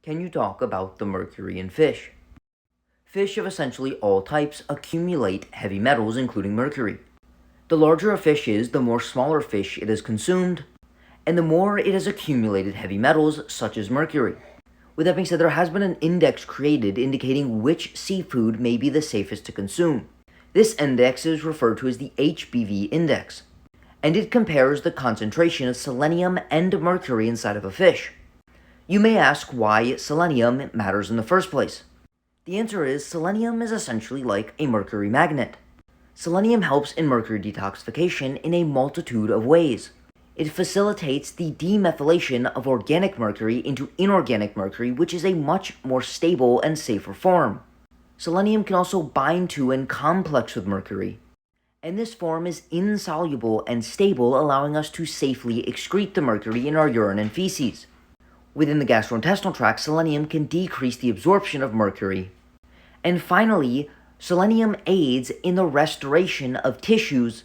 Can you talk about the mercury in fish? Fish of essentially all types accumulate heavy metals, including mercury. The larger a fish is, the more smaller fish it has consumed, and the more it has accumulated heavy metals, such as mercury. With that being said, there has been an index created indicating which seafood may be the safest to consume. This index is referred to as the HBV index, and it compares the concentration of selenium and mercury inside of a fish. You may ask why selenium matters in the first place. The answer is selenium is essentially like a mercury magnet. Selenium helps in mercury detoxification in a multitude of ways. It facilitates the demethylation of organic mercury into inorganic mercury, which is a much more stable and safer form. Selenium can also bind to and complex with mercury, and this form is insoluble and stable, allowing us to safely excrete the mercury in our urine and feces. Within the gastrointestinal tract, selenium can decrease the absorption of mercury. And finally, selenium aids in the restoration of tissues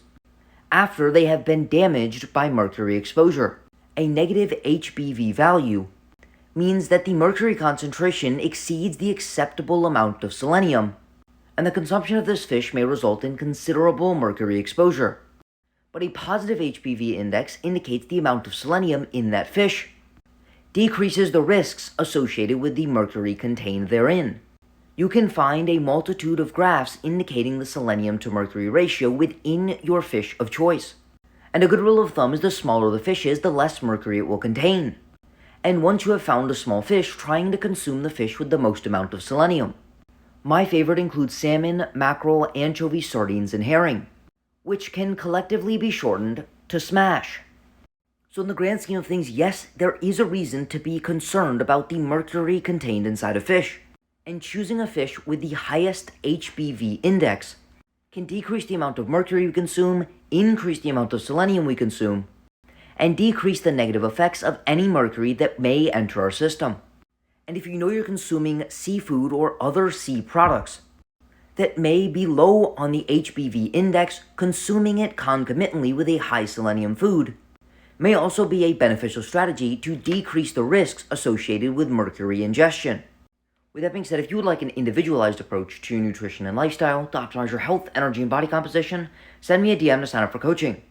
after they have been damaged by mercury exposure. A negative HBV value means that the mercury concentration exceeds the acceptable amount of selenium, and the consumption of this fish may result in considerable mercury exposure. But a positive HBV index indicates the amount of selenium in that fish decreases the risks associated with the mercury contained therein. You can find a multitude of graphs indicating the selenium to mercury ratio within your fish of choice. And a good rule of thumb is the smaller the fish is, the less mercury it will contain. And once you have found a small fish, trying to consume the fish with the most amount of selenium. My favorite includes salmon, mackerel, anchovy, sardines, and herring, which can collectively be shortened to SMASH. So in the grand scheme of things, yes, there is a reason to be concerned about the mercury contained inside a fish. And choosing a fish with the highest HBV index can decrease the amount of mercury we consume, increase the amount of selenium we consume, and decrease the negative effects of any mercury that may enter our system. And if you know you're consuming seafood or other sea products that may be low on the HBV index, consuming it concomitantly with a high selenium food may also be a beneficial strategy to decrease the risks associated with mercury ingestion. With that being said, if you would like an individualized approach to your nutrition and lifestyle to optimize your health, energy, and body composition, send me a DM to sign up for coaching.